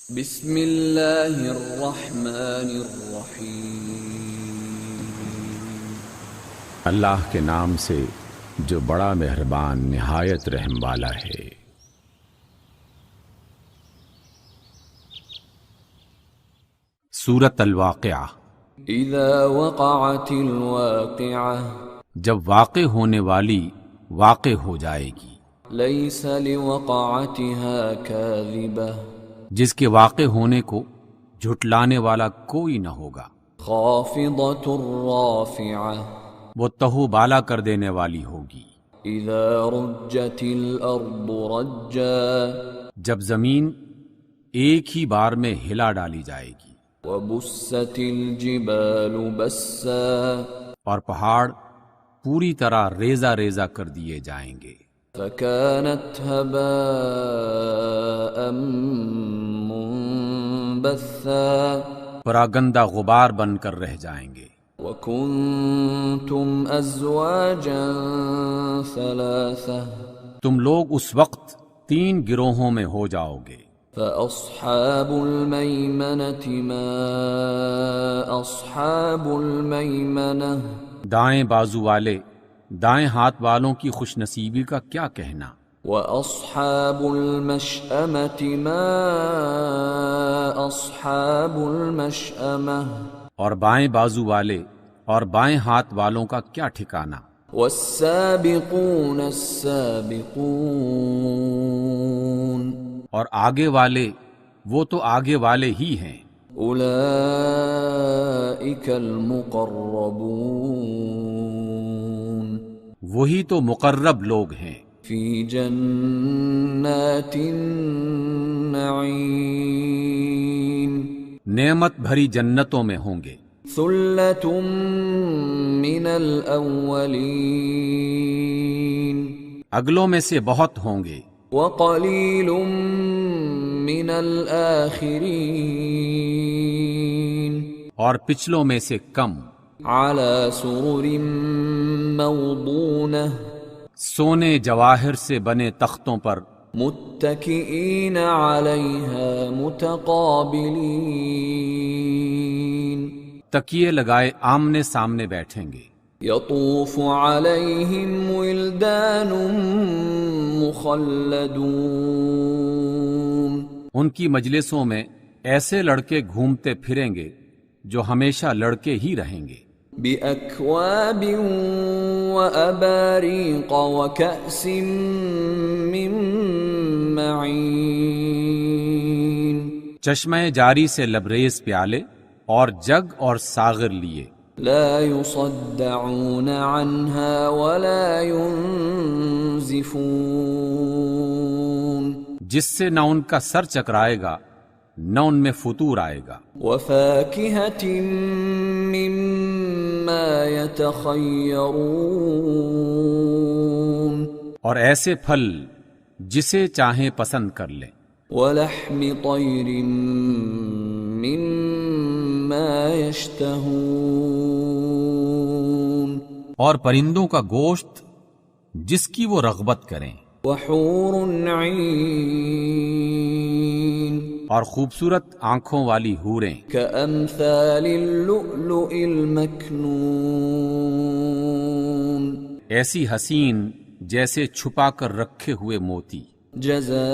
بسم اللہ الرحمن الرحیم۔ اللہ کے نام سے جو بڑا مہربان نہایت رحم والا ہے۔ سورۃ الواقعہ۔ اذا وقعت الواقعہ، جب واقع ہونے والی واقع ہو جائے گی، لیس لوقعتها کاذبہ، جس کے واقع ہونے کو جھٹلانے والا کوئی نہ ہوگا۔ خافضۃ رافعہ، وہ تہو بالا کر دینے والی ہوگی۔ اذا رجت الارض رجا، جب زمین ایک ہی بار میں ہلا ڈالی جائے گی، وبست الجبال بسا، اور پہاڑ پوری طرح ریزہ ریزہ کر دیے جائیں گے، فكانت هباء منبثا، پراگندہ غبار بن کر رہ جائیں گے۔ وكنتم ازواجا ثلاثة، تم لوگ اس وقت 3 گروہوں میں ہو جاؤ گے۔ فأصحاب الميمنة ما أصحاب الميمنة، دائیں بازو والے دائیں ہاتھ والوں کی خوش نصیبی کا کیا کہنا، وأصحاب المشأمة ما أصحاب المشأمة، اور بائیں بازو والے اور بائیں ہاتھ والوں کا کیا ٹھکانہ۔ والسابقون السابقون، اور آگے والے وہ تو آگے والے ہی ہیں، اولئک المقربون، وہی تو مقرب لوگ ہیں، فی جنات النعیم، نعمت بھری جنتوں میں ہوں گے۔ ثلۃ من الاولین، اگلوں میں سے بہت ہوں گے، وقلیل من الآخرین، اور پچھلوں میں سے کم، علی سرر موضونہ، سونے جواہر سے بنے تختوں پر، متکئین علیہا متقابلین، تکیے لگائے آمنے سامنے بیٹھیں گے۔ یطوف علیہم ولدان مخلدون، ان کی مجلسوں میں ایسے لڑکے گھومتے پھریں گے جو ہمیشہ لڑکے ہی رہیں گے، بأکواب وأباریق وکأس من معین، چشمہ جاری سے لبریز پیالے اور جگ اور ساغر لیے، لا يصدعون عنها ولا ينزفون، جس سے نہ ان کا سر چکرائے گا نہ ان میں فطور آئے گا، وفاکہۃ مما یتخیرون، اور ایسے پھل جسے چاہیں پسند کر لیں، ولحم طیر مما یشتہون، اور پرندوں کا گوشت جس کی وہ رغبت کریں، وحور عین، اور خوبصورت آنکھوں والی حوریں، کأمثال اللؤلؤ المکنون، ایسی حسین جیسے چھپا کر رکھے ہوئے موتی، جزاء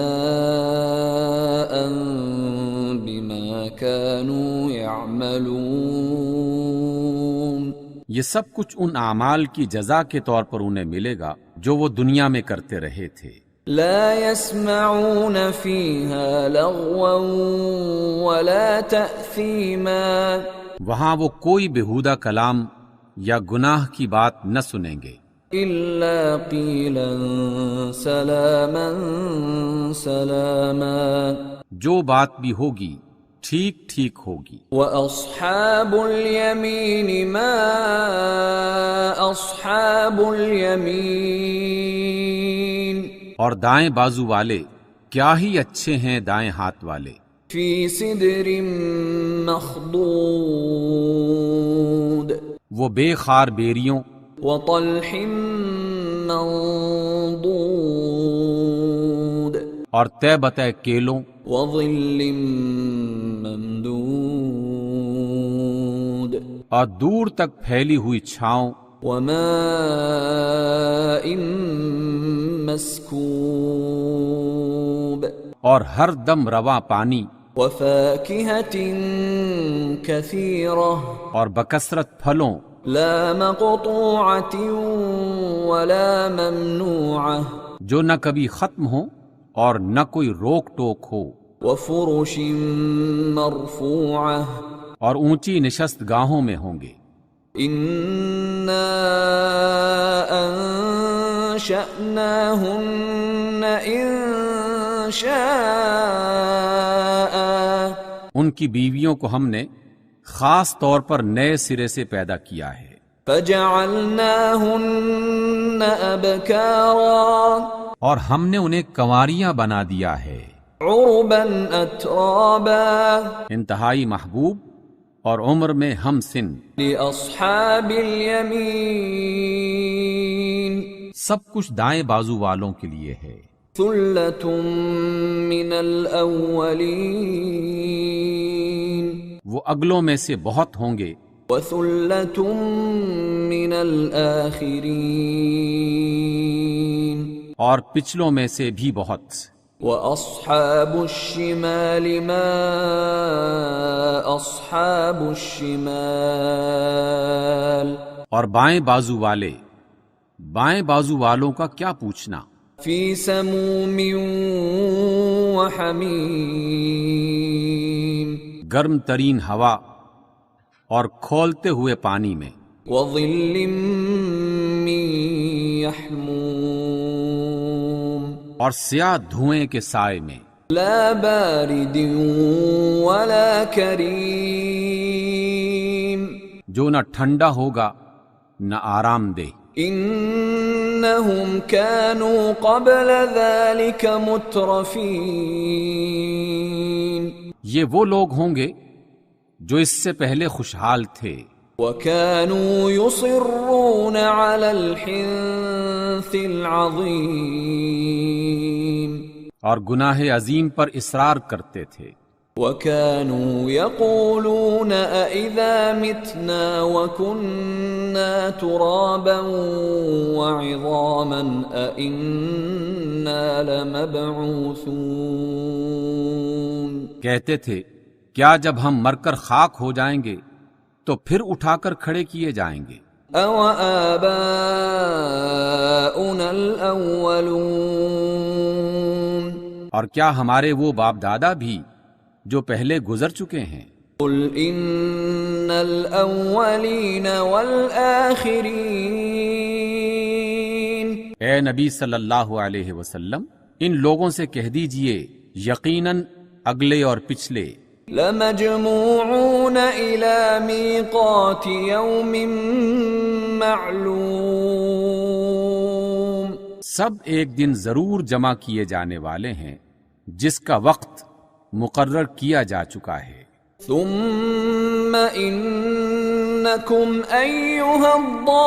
بما كانوا يعملون، یہ سب کچھ ان اعمال کی جزا کے طور پر انہیں ملے گا جو وہ دنیا میں کرتے رہے تھے۔ لا يسمعون فيها لغوا ولا تأثيما، وہاں وہ کوئی بےہودہ کلام یا گناہ کی بات نہ سنیں گے، إلا قيلا سلاما سلاما، جو بات بھی ہوگی ٹھیک ٹھیک ہوگی۔ وأصحاب اليمين ما أصحاب اليمين، اور دائیں بازو والے کیا ہی اچھے ہیں دائیں ہاتھ والے، في سدر مخضود، وہ بے خار بیریوں وطلح منضود، اور طے بتہ کیلوں وظل ممدود اور دور تک پھیلی ہوئی چھاؤں وماء مسكوب اور ہر دم رواں پانی وفاكهة كثيرة اور بکثرت پھلوں لا مقطوعة ولا ممنوعة جو نہ کبھی ختم ہو اور نہ کوئی روک ٹوک ہو وفرش مرفوعة اور اونچی نشست گاہوں میں ہوں گے إنا أنشأناهن إنشاء ان کی بیویوں کو ہم نے خاص طور پر نئے سرے سے پیدا کیا ہے فجعلناهن أبكارا اور ہم نے انہیں کنواریاں بنا دیا ہے عربا أترابا انتہائی محبوب اور عمر میں ہم سن لأصحاب اليمين سب کچھ دائیں بازو والوں کے لیے ہے ثلة من الأولين وہ اگلوں میں سے بہت ہوں گے وثلة من الآخرين اور پچھلوں میں سے بھی بہت وأصحاب الشمال ما أصحاب الشمال اور بائیں بازو والوں کا کیا پوچھنا في سموم وحميم گرم ترین ہوا اور کھولتے ہوئے پانی میں وظل من يحموم اور سیاہ دھوئیں کے سائے میں لا بارد ولا کریم جو نہ ٹھنڈا ہوگا نہ آرام دہ انہم كانوا قبل ذلك مترفین یہ وہ لوگ ہوں گے جو اس سے پہلے خوشحال تھے وكانوا يصرون على الحنث العظيم اور گناہ عظیم پر اصرار کرتے تھے وكانوا يقولون أإذا متنا وكنا ترابا وعظاما أإنا لمبعوثون کہتے تھے کیا جب ہم مر کر خاک ہو جائیں گے تو پھر اٹھا کر کھڑے کیے جائیں گے أَوَآبَاؤُنَا الْأَوَّلُونَ اور کیا ہمارے وہ باپ دادا بھی جو پہلے گزر چکے ہیں قُلْ إِنَّ الْأَوَّلِينَ وَالْآخِرِينَ اے نبی صلی اللہ علیہ وسلم ان لوگوں سے کہہ دیجئے یقیناً اگلے اور پچھلے لَمَجْمُوعُونَ إِلَى مِيقَاتِ يَوْمٍ مَّعْلُومٍ سب ایک دن ضرور جمع کیے جانے والے ہیں جس کا وقت مقرر کیا جا چکا ہے ثُمَّ إِنَّكُمْ أَيُّهَا الضَّالُّونَ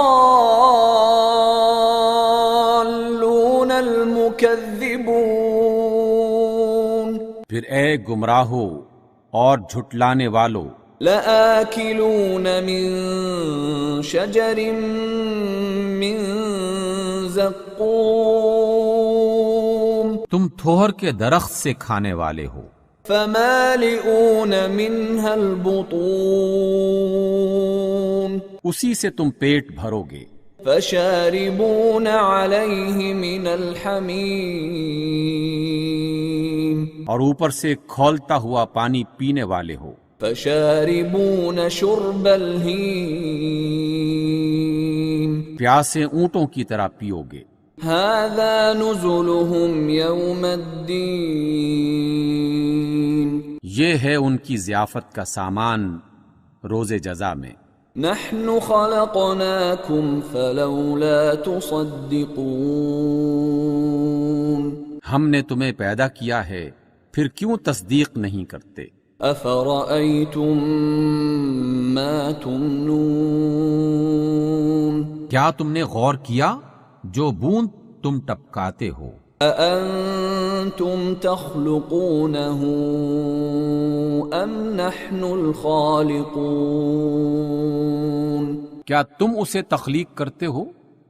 الْمُكَذِّبُونَ پھر اے گمراہو اور جھٹلانے والو لَآكِلُونَ مِن شَجَرٍ مِّن زَقُّومٍ تم تھوہر کے درخت سے کھانے والے ہو فَمَالِئُونَ مِنْهَا الْبُطُونَ اسی سے تم پیٹ بھرو گے فَشَارِبُونَ عَلَيْهِ مِنَ الْحَمِيمِ اور اوپر سے کھولتا ہوا پانی پینے والے ہو فَشَارِبُونَ شُرْبَ الْهِيمِ پیاسے اونٹوں کی طرح پیو گے هَذَا نُزُلُهُمْ يَوْمَ الدِّينِ یہ ہے ان کی ضیافت کا سامان روز جزا میں نَحْنُ خَلَقْنَاكُمْ فَلَوْلَا تُصَدِّقُونَ ہم نے تمہیں پیدا کیا ہے پھر کیوں تصدیق نہیں کرتے أَفَرَأَيْتُم مَّا تُمْنُونَ کیا تم نے غور کیا جو بوند تم ٹپکاتے ہو أأنتم تخلقونه أم نحن الخالقون؟ کیا تم اسے تخلیق کرتے ہو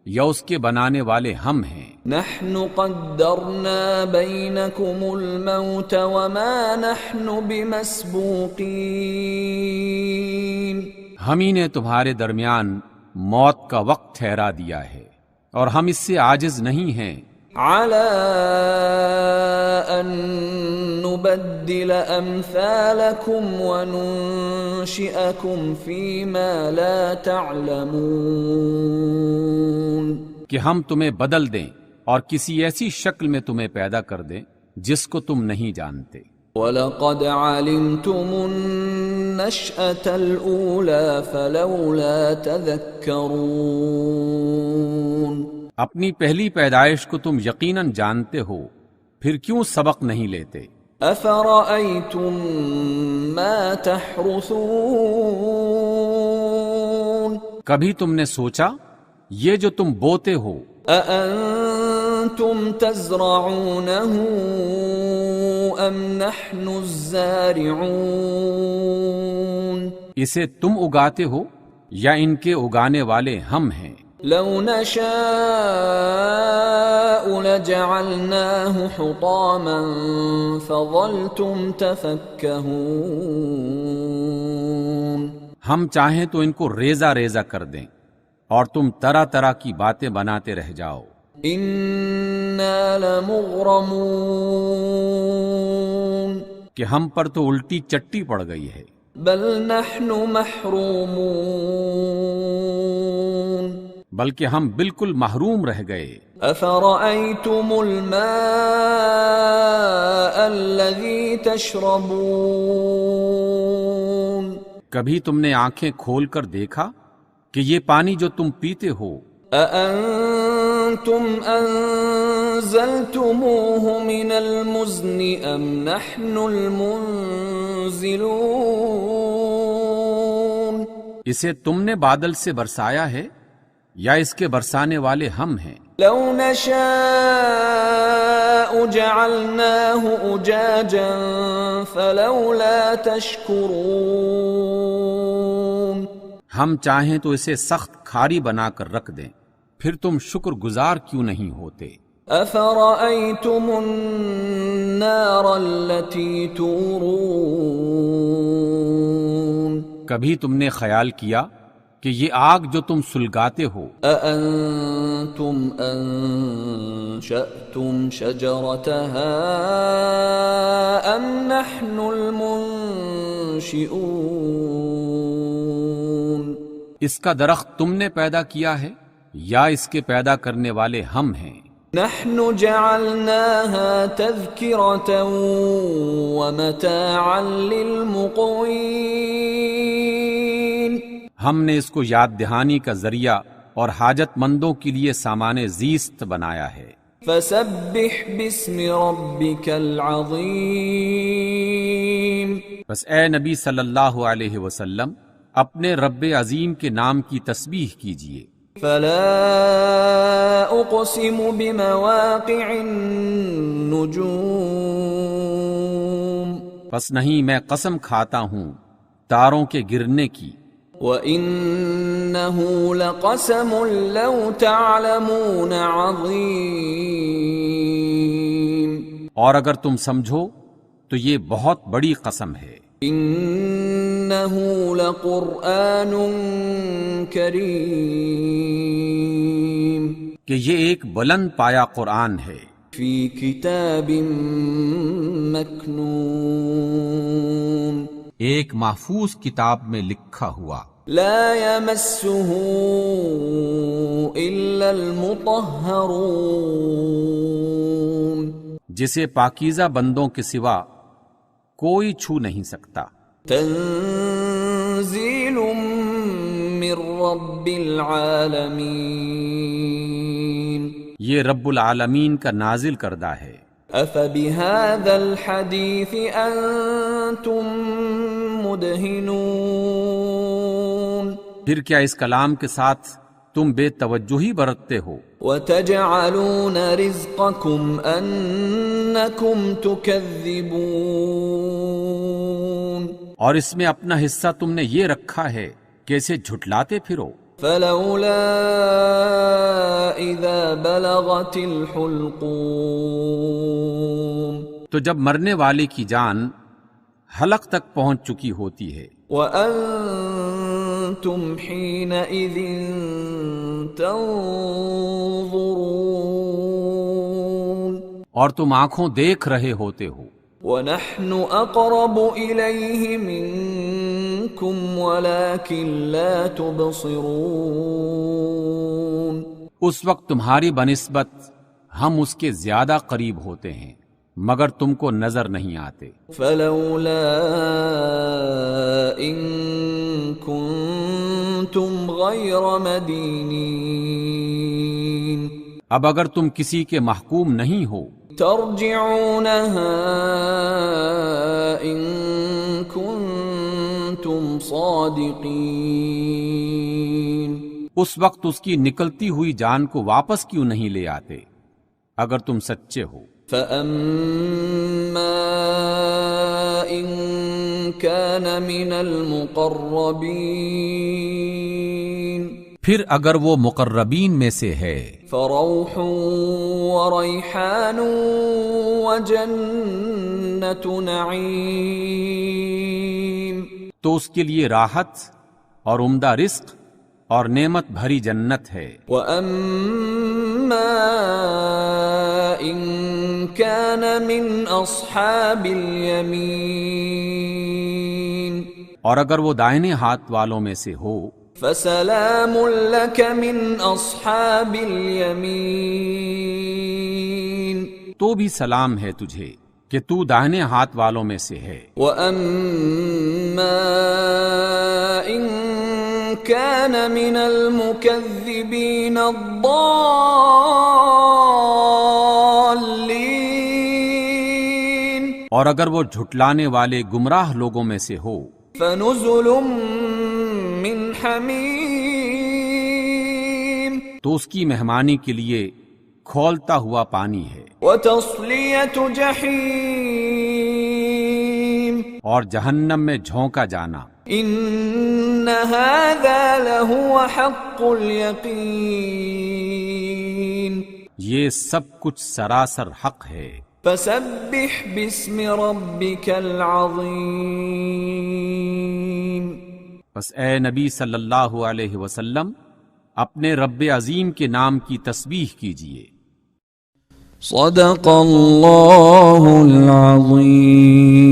یا اس کے بنانے والے ہم ہیں؟ نحن قدرنا بينكم الموت وما نحن بمسبوقين. ہم ہی نے تمہارے درمیان موت کا وقت ٹھہرا دیا ہے اور ہم اس سے عاجز نہیں ہیں على أن نبدل أمثالكم وننشئكم فيما لا تعلمون. کہ ہم تمہیں بدل دیں اور کسی ایسی شکل میں تمہیں پیدا کر دیں جس کو تم نہیں جانتے. وَلَقَدْ عَلِمْتُمُ النَّشْأَةَ الْأُولَى فَلَوْلَا تَذَكَّرُونَ. اپنی پہلی پیدائش کو تم یقیناً جانتے ہو، پھر کیوں سبق نہیں لیتے؟ أَفَرَأَيْتُم مَّا تَحْرُثُونَ. کبھی تم نے سوچا یہ جو تم بوتے ہو، أَأَنتُمْ تَزْرَعُونَهُ أَمْ نَحْنُ الزَّارِعُونَ. اسے تم اگاتے ہو یا ان کے اگانے والے ہم ہیں؟ لو نشاء لجعلناه حطاما فظلتم تفكهون. ہم چاہیں تو ان کو ریزہ ریزہ کر دیں اور تم طرح طرح کی باتیں بناتے رہ جاؤ. انا لمغرمون. کہ ہم پر تو الٹی چٹی پڑ گئی ہے. بل نحن محرومون. بلکہ ہم بالکل محروم رہ گئے. افرأيتم الماء الذي تشربون. کبھی تم نے آنکھیں کھول کر دیکھا کہ یہ پانی جو تم پیتے ہو، أأنتم أنزلتموه من المزن أم نحن المنزلون. اسے تم نے بادل سے برسایا ہے یا اس کے برسانے والے ہم ہیں؟ لو نشاء جعلناه أجاجا فلولا تشكرون. ہم چاہیں تو اسے سخت کھاری بنا کر رکھ دیں، پھر تم شکر گزار کیوں نہیں ہوتے؟ أفرأيتم النار التي تورون. کبھی تم نے خیال کیا کہ یہ آگ جو تم سلگاتے ہو، أأنتم أنشأتم شجرتها أم نحن المنشئون. اس کا درخت تم نے پیدا کیا ہے یا اس کے پیدا کرنے والے ہم ہیں؟ نحن جعلناها تذكرة ومتاعا للمقوين. ہم نے اس کو یاد دہانی کا ذریعہ اور حاجت مندوں کے لیے سامان زیست بنایا ہے. فسبح باسم ربك العظيم. بس اے نبی صلی اللہ علیہ وسلم اپنے رب عظیم کے نام کی تسبیح کیجئے. فلا اقسم بمواقع النجوم. پس نہیں میں قسم کھاتا ہوں تاروں کے گرنے کی. وَإِنَّهُ لَقَسَمٌ لَوْ تَعْلَمُونَ عَظِيمٌ. اور اگر تم سمجھو تو یہ بہت بڑی قسم ہے. إِنَّهُ لَقُرْآنٌ كَرِيمٌ. کہ یہ ایک بلند پایا قرآن ہے. فِي كِتَابٍ مَكْنُونٍ. ایک محفوظ کتاب میں لکھا ہوا. لا يمسه إلا المطهرون. جسے پاکیزہ بندوں کے سوا کوئی چھو نہیں سکتا. تنزيل من رب العالمين. یہ رب العالمین کا نازل کردہ ہے. أفبهذا الحديث أنتم مدهنون. پھر کیا اس کلام کے ساتھ تم بے توجہی برتتے ہو وَتَجْعَلُونَ رِزْقَكُمْ أَنَّكُمْ تُكَذِّبُونَ اور اس میں اپنا حصہ تم نے یہ رکھا ہے کہ اسے جھٹلاتے پھرو. فَلَوْلَا إِذَا بَلَغَتِ الْحُلْقُومَ تو جب مرنے والے کی جان حلق تک پہنچ چکی ہوتی ہے وَأَنْتُمْ حِينَئِذٍ تَنْظُرُونَ اور تم آنکھوں دیکھ رہے ہوتے ہو. وَنَحْنُ أَقْرَبُ إِلَيْهِ مِنْكُمْ وَلَكِنْ لَا تُبْصِرُونَ اس وقت تمہاری بنسبت ہم اس کے زیادہ قریب ہوتے ہیں مگر تم کو نظر نہیں آتے. فَلَوْلَا إِن كُنتُمْ غَيْرَ مَدِينِينَ اب اگر تم کسی کے محکوم نہیں ہو ترجعونها إن كنتم صادقين اس وقت اس کی نکلتی ہوئی جان کو واپس کیوں نہیں لے آتے اگر تم سچے ہو. فَأَمَّا إِن كَانَ مِنَ الْمُقَرَّبِينَ پھر اگر وہ مقربین میں سے ہے فَرَوْحٌ وَرَيْحَانٌ وَجَنَّةُ نَعِيمٍ تو اس کے لیے راحت اور عمدہ رزق اور نعمت بھری جنت ہے. وَأَمَّا إِن كَانَ مِنْ أَصْحَابِ الْيَمِينِ اور اگر وہ دائنے ہاتھ والوں میں سے ہو فَسَلَامٌ لَكَ مِنْ أَصْحَابِ الْيَمِينِ تو بھی سلام ہے تجھے کہ تو دائنے ہاتھ والوں میں سے ہے. وَأَمَّا إِن كَانَ مِنَ الْمُكَذِّبِينَ الضَّالِّينَ اور اگر وہ جھٹلانے والے گمراہ لوگوں میں سے ہو فَنُزُلٌ مِّنْ حَمِيمٍ تو اس کی مہمانی کے لیے کھولتا ہوا پانی ہے. وَتَصْلِيَةُ جَحِيمٍ اور جہنم میں جھونکا جانا. إِنَّ هَذَا لَهُوَ حَقُّ الْيَقِينِ یہ سب کچھ سراسر حق ہے. فَسَبِّحْ بِاسْمِ رَبِّكَ الْعَظِيمِ بس اے نبی صلی اللہ علیہ وسلم اپنے رب عظیم کے نام کی تسبیح کیجئے. صدق اللہ العظیم.